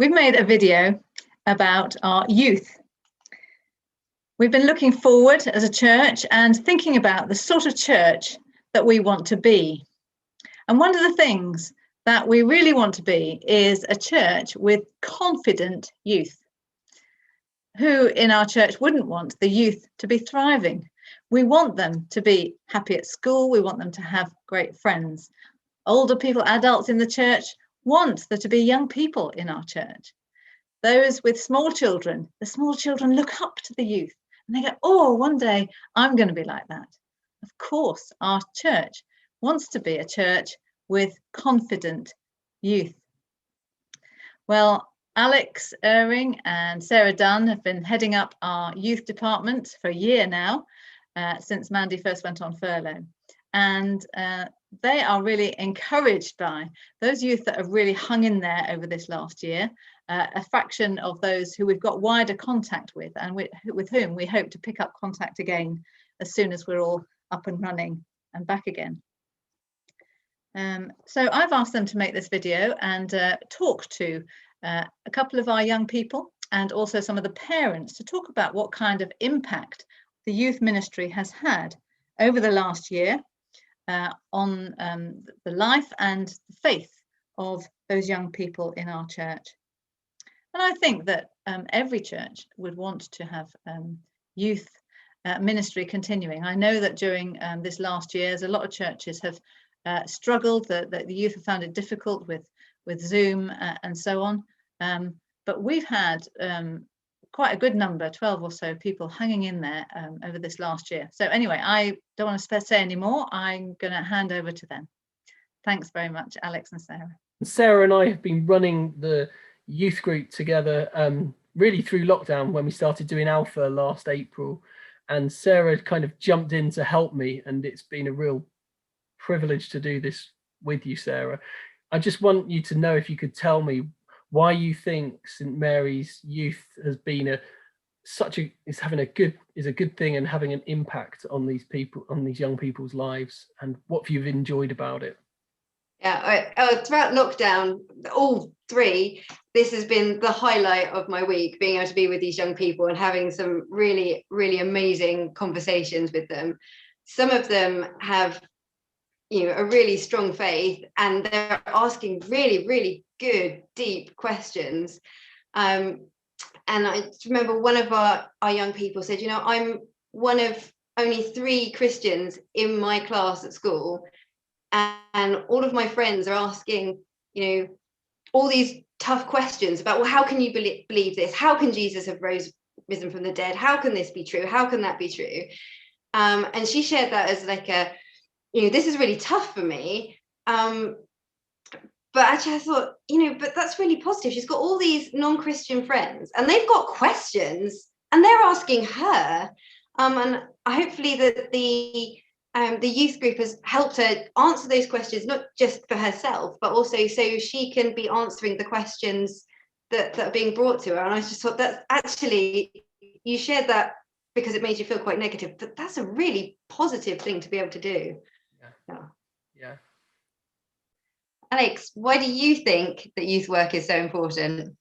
we've made a video about our youth. We've been looking forward as a church and thinking about the sort of church that we want to be. And one of the things that we really want to be is a church with confident youth. Who in our church wouldn't want the youth to be thriving? We want them to be happy at school. We want them to have great friends. Older people, adults in the church want there to be young people in our church. Those with small children, the small children look up to the youth and they go, oh, one day I'm going to be like that. Of course, our church wants to be a church with confident youth. Well, Alex Irving and Sarah Dunn have been heading up our youth department for a year now, since Mandy first went on furlough. And they are really encouraged by those youth that have really hung in there over this last year, a fraction of those who we've got wider contact with and with whom we hope to pick up contact again as soon as we're all up and running and back again. So I've asked them to make this video and talk to a couple of our young people and also some of the parents to talk about what kind of impact the youth ministry has had over the last year on the life and the faith of those young people in our church. And I think that every church would want to have youth ministry continuing. I know that during this last year, a lot of churches have struggled, that the youth have found it difficult with Zoom and so on. But we've had quite a good number, 12 or so people hanging in there over this last year. So anyway, I don't want to say any more. I'm going to hand over to them. Thanks very much, Alex and Sarah. Sarah and I have been running the youth group together really through lockdown when we started doing Alpha last April. And Sarah kind of jumped in to help me, and it's been a real privilege to do this with you, Sarah. I just want you to know if you could tell me why you think St Mary's Youth has been is a good thing and having an impact on these people, on these young people's lives, and what you've enjoyed about it. Yeah, throughout lockdown, all three, this has been the highlight of my week, being able to be with these young people and having some really, really amazing conversations with them. Some of them have, a really strong faith, and they're asking really, really good, deep questions. And I remember one of our young people said, I'm one of only 3 Christians in my class at school, and all of my friends are asking, all these tough questions about, well, how can you believe this? How can Jesus have risen from the dead? How can this be true? How can that be true? And she shared that as like this is really tough for me. But actually I thought, but that's really positive. She's got all these non-Christian friends and they've got questions and they're asking her. And hopefully that the youth group has helped her answer those questions, not just for herself, but also so she can be answering the questions that are being brought to her. And I just thought that actually you shared that because it made you feel quite negative, but that's a really positive thing to be able to do. Yeah. Alex, why do you think that youth work is so important?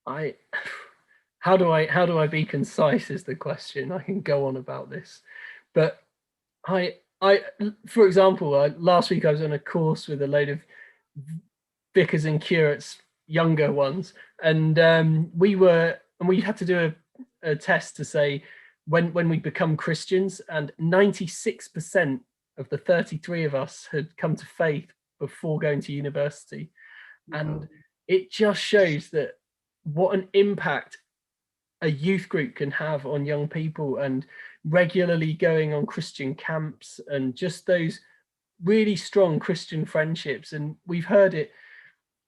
How do I be concise is the question. I can go on about this, but I for example, last week I was on a course with a load of vicars and curates, younger ones, and we had to do a test to say when we become Christians, and 96% of the 33 of us had come to faith before going to university. And it just shows that what an impact a youth group can have on young people, and regularly going on Christian camps and just those really strong Christian friendships. And we've heard it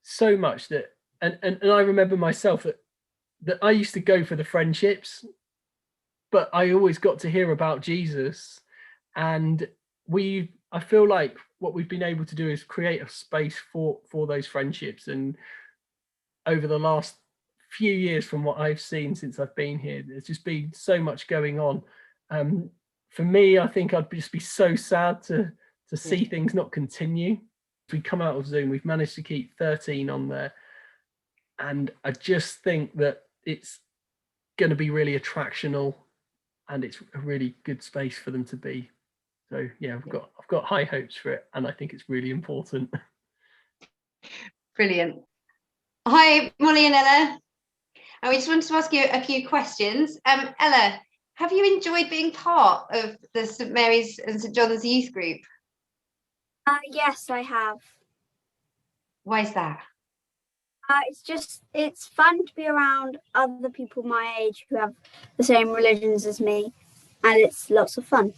so much that and I remember myself that I used to go for the friendships, but I always got to hear about Jesus. And I feel like what we've been able to do is create a space for those friendships. And over the last few years, from what I've seen since I've been here, there's just been so much going on. For me, I think I'd just be so sad to see things not continue. We come out of Zoom, we've managed to keep 13 on there, and I just think that it's going to be really attractional, and it's a really good space for them to be. So yeah, I've got high hopes for it, and I think it's really important. Brilliant. Hi, Molly and Ella. And we just wanted to ask you a few questions. Ella, have you enjoyed being part of the St Mary's and St John's youth group? Yes, I have. Why is that? It's fun to be around other people my age who have the same religions as me, and it's lots of fun.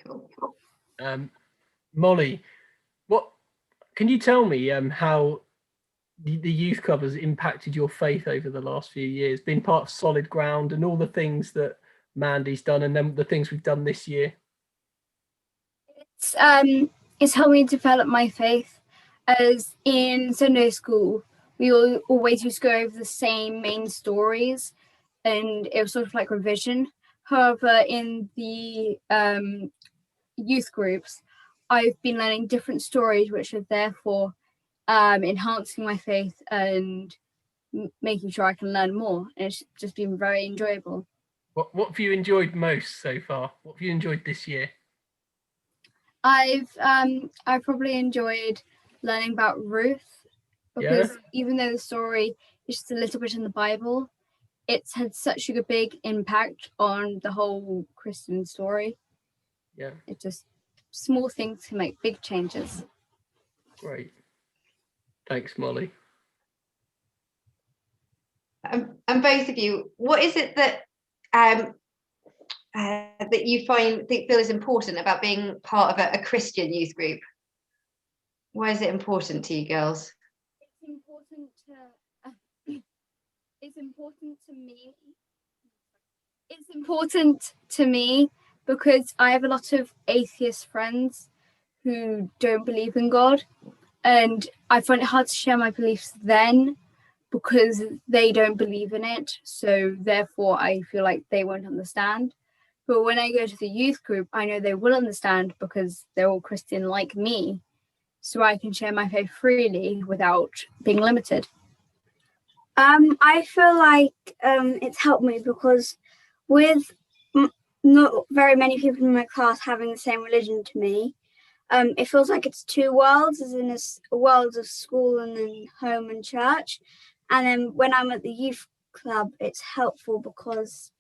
Cool. Molly, what can you tell me how the youth club has impacted your faith over the last few years, being part of Solid Ground and all the things that Mandy's done, and then the things we've done this year? It's helped me develop my faith. As in Sunday school, we always used to go over the same main stories, and it was sort of like revision. However, in the youth groups, I've been learning different stories, which are therefore enhancing my faith and making sure I can learn more. And it's just been very enjoyable. What have you enjoyed most so far? What have you enjoyed this year? I've probably enjoyed learning about Ruth, because even though the story is just a little bit in the Bible, it's had such a big impact on the whole Christian story. Yeah, it's just small things can make big changes. Great, thanks, Molly. And both of you, what is it that that you feel is important about being part of a Christian youth group? Why is it important to you girls? It's important to me. It's important to me because I have a lot of atheist friends who don't believe in God, and I find it hard to share my beliefs then because they don't believe in it. So therefore, I feel like they won't understand. But when I go to the youth group, I know they will understand because they're all Christian like me. So I can share my faith freely without being limited. I feel like it's helped me because with not very many people in my class having the same religion to me, it feels like it's two worlds, as in a world of school and then home and church. And then when I'm at the youth club, it's helpful because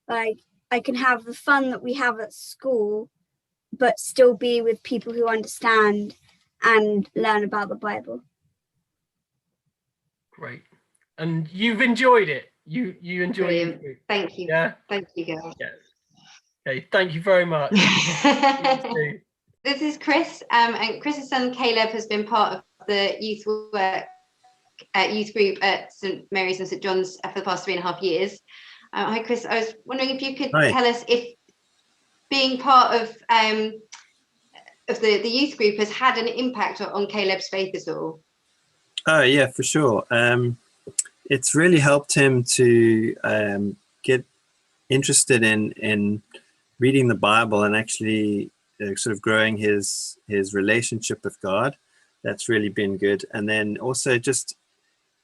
like I can have the fun that we have at school, but still be with people who understand and learn about the Bible. Great. And you've enjoyed it. You enjoyed it. Thank you. Yeah. Thank you, girls. Yeah. Okay. Thank you very much. This is Chris, and Chris's son Caleb has been part of the youth group at St Mary's and St John's for the past 3.5 years. Hi, Chris. I was wondering if you could tell us if being part of the youth group has had an impact on Caleb's faith at all. Oh yeah, for sure. It's really helped him to get interested in reading the Bible and actually sort of growing his relationship with God. That's really been good. And then also just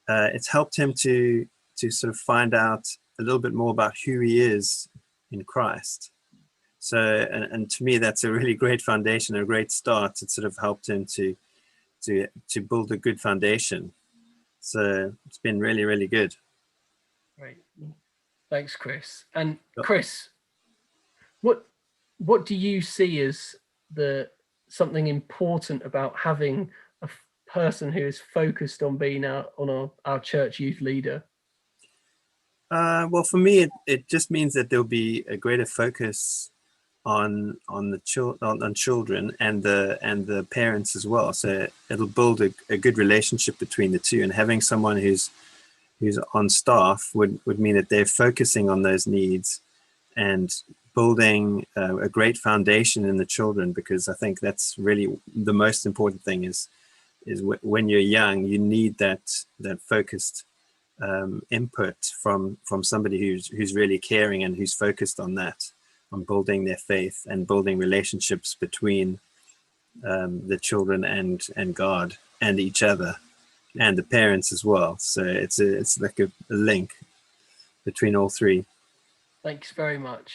it's helped him to sort of find out a little bit more about who he is in Christ. So, and to me, that's a really great foundation, a great start. It sort of helped him to build a good foundation. So it's been really, really good. Great. Thanks, Chris. And Chris, what do you see as something important about having a person who is focused on being our church youth leader? Well, for me, it just means that there'll be a greater focus on children and the parents as well. So it'll build a good relationship between the two, and having someone who's on staff would mean that they're focusing on those needs and building a great foundation in the children, because I think that's really the most important thing is when you're young, you need that focused input from somebody who's really caring and who's focused on that, on building their faith and building relationships between the children and God and each other. and the parents as well. So it's like a link between all three. Thanks very much.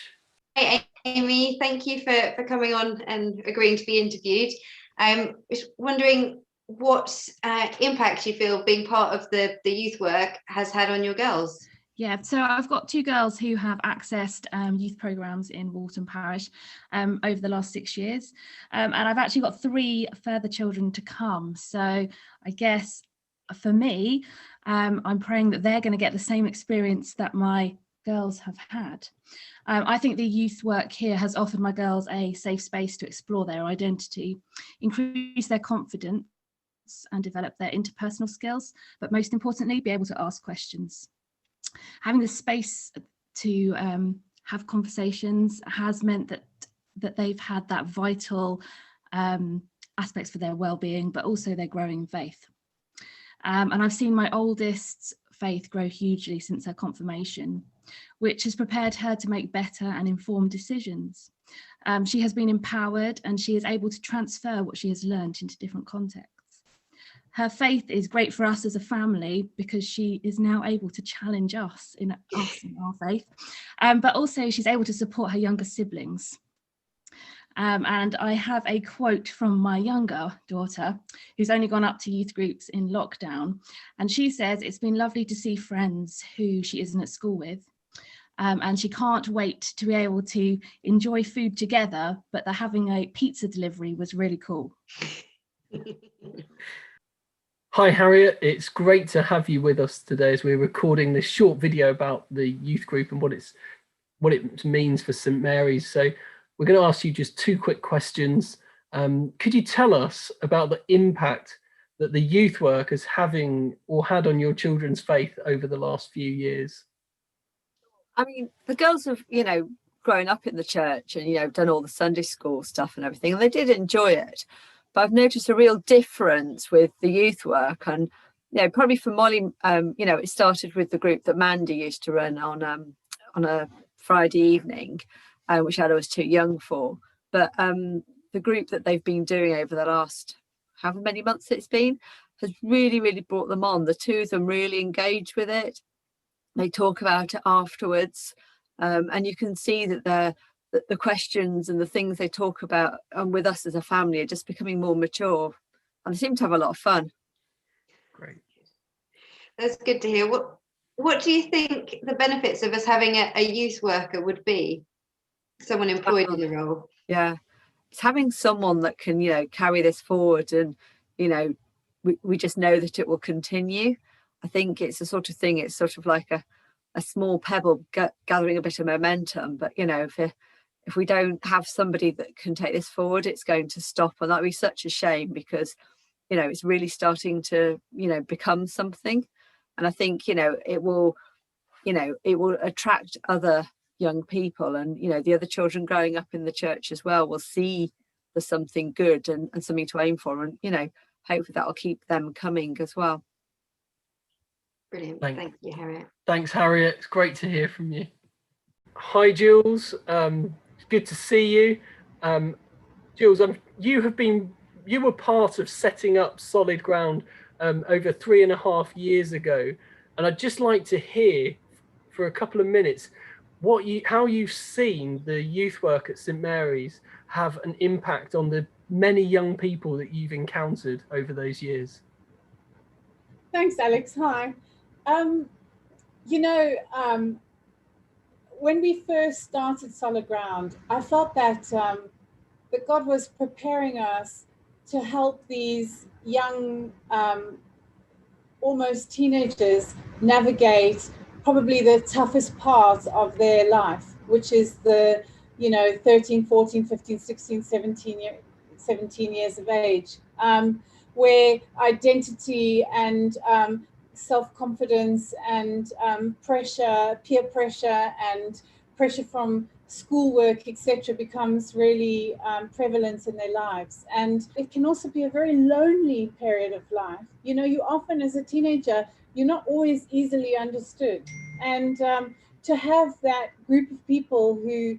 Hey, Amy, thank you for coming on and agreeing to be interviewed. I was wondering what impact you feel being part of the youth work has had on your girls. Yeah, so I've got two girls who have accessed youth programmes in Walton Parish over the last 6 years. And I've actually got 3 further children to come. So I guess for me, I'm praying that they're going to get the same experience that my girls have had. I think the youth work here has offered my girls a safe space to explore their identity, increase their confidence and develop their interpersonal skills, but most importantly, be able to ask questions. Having the space to have conversations has meant that they've had that vital aspects for their well-being, but also their growing faith. And I've seen my oldest's faith grow hugely since her confirmation, which has prepared her to make better and informed decisions. She has been empowered and she is able to transfer what she has learned into different contexts. Her faith is great for us as a family because she is now able to challenge us in our faith, but also she's able to support her younger siblings. And I have a quote from my younger daughter, who's only gone up to youth groups in lockdown. And she says, "It's been lovely to see friends who she isn't at school with. And she can't wait to be able to enjoy food together, but that having a pizza delivery was really cool." Hi Harriet, it's great to have you with us today as we're recording this short video about the youth group and what it means for St Mary's. So we're going to ask you just 2 quick questions. Could you tell us about the impact that the youth work is having or had on your children's faith over the last few years? I mean, the girls have, grown up in the church and, done all the Sunday school stuff and everything, and they did enjoy it. But I've noticed a real difference with the youth work, and probably for Molly, it started with the group that Mandy used to run on a Friday evening, which Ella was too young for. But the group that they've been doing over the last however many months it's been has really, really brought them on. The 2 of them really engage with it. They talk about it afterwards, and you can see that the questions and the things they talk about with us as a family are just becoming more mature, and they seem to have a lot of fun. Great. That's good to hear. What do you think the benefits of us having a youth worker would be? Someone employed in the role? Yeah, it's having someone that can, carry this forward, and, we just know that it will continue. I think it's the sort of thing, it's sort of like a small pebble gathering a bit of momentum, but, if we don't have somebody that can take this forward, it's going to stop, and that'd be such a shame because, it's really starting to, become something. And I think, it will attract other young people, and, the other children growing up in the church as well will see there's something good and something to aim for, and, hopefully that'll keep them coming as well. Brilliant. Thank you, Harriet. Thanks, Harriet. It's great to hear from you. Hi, Jules. It's good to see you. Jules, you were part of setting up Solid Ground over 3.5 years ago, and I'd just like to hear for a couple of minutes how you've seen the youth work at St Mary's have an impact on the many young people that you've encountered over those years. Thanks, Alex. Hi. When we first started Solid Ground, I felt that God was preparing us to help these young, almost teenagers navigate probably the toughest part of their life, which is the 13, 14, 15, 16, 17 years of age, where identity and self-confidence and peer pressure and pressure from schoolwork, etc., becomes really prevalent in their lives. And it can also be a very lonely period of life. You often, as a teenager, you're not always easily understood. And to have that group of people who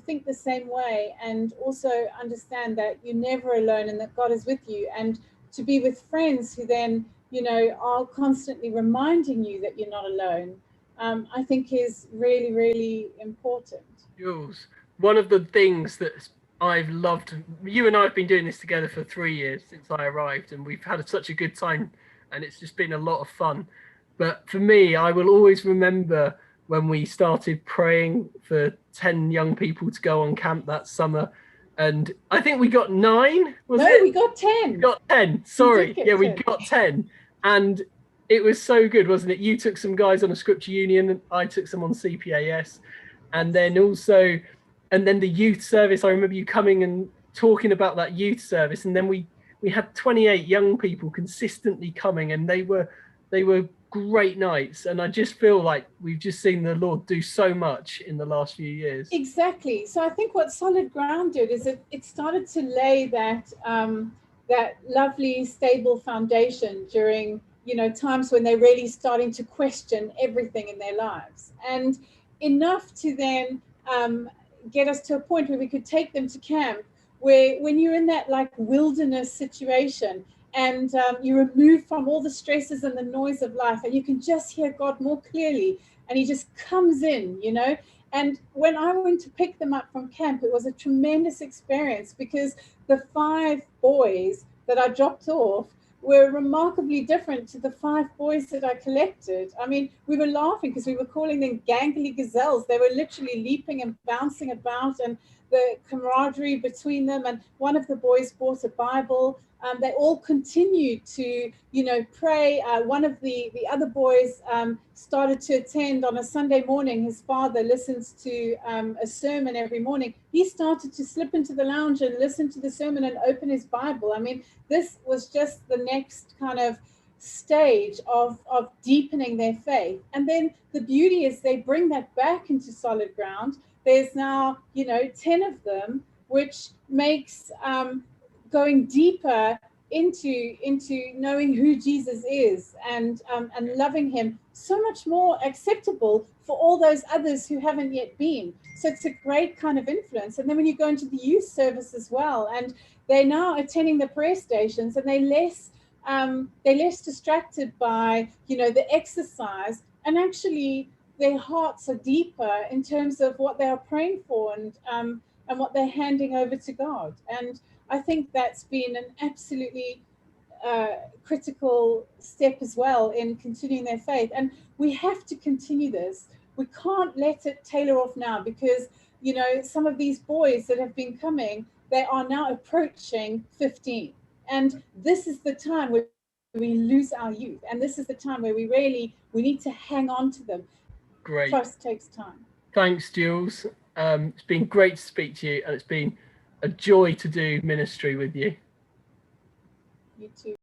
think the same way and also understand that you're never alone and that God is with you, and to be with friends who then you know, are constantly reminding you that you're not alone, I think is really, really important. Jules, one of the things that I've loved, you and I have been doing this together for 3 years since I arrived, and we've had such a good time, and it's just been a lot of fun. But for me, I will always remember when we started praying for 10 young people to go on camp that summer. And I think we got 9, was it? We got 10. We got 10, sorry. get Yeah, we 10. got 10. And it was so good, wasn't it? You took some guys on a Scripture Union, and I took some on CPAS. And then also, and then the youth service, I remember you coming and talking about that youth service. And then we had 28 young people consistently coming, and they were great nights. And I just feel like we've just seen the Lord do so much in the last few years. Exactly. So I think what Solid Ground did is it started to lay that that lovely, stable foundation during, you know, times when they're really starting to question everything in their lives, and enough to then get us to a point where we could take them to camp, where when you're in that like wilderness situation, and you're removed from all the stresses and the noise of life, and you can just hear God more clearly, and he just comes in, you know. And when I went to pick them up from camp, it was a tremendous experience, because the 5 boys that I dropped off were remarkably different to the 5 boys that I collected. I mean, we were laughing because we were calling them gangly gazelles. They were literally leaping and bouncing about, and the camaraderie between them. And one of the boys bought a Bible. They all continued to, you know, pray. One of the other boys started to attend on a Sunday morning. His father listens to a sermon every morning. He started to slip into the lounge and listen to the sermon and open his Bible. I mean, this was just the next kind of stage of deepening their faith. And then the beauty is they bring that back into Solid Ground. There's now, you know, 10 of them, which makes going deeper into knowing who Jesus is, and loving him so much more acceptable for all those others who haven't yet been. So it's a great kind of influence. And then when you go into the youth service as well, and they're now attending the prayer stations, and they're less distracted by, you know, the exercise, and actually their hearts are deeper in terms of what they are praying for, and what they're handing over to God. And I think that's been an absolutely critical step as well in continuing their faith. And we have to continue this. We can't let it tailor off now, because, you know, some of these boys that have been coming, they are now approaching 15. And this is the time where we lose our youth. And this is the time where we need to hang on to them. Great. Trust takes time. Thanks, Jules. It's been great to speak to you, and it's been a joy to do ministry with you. You too.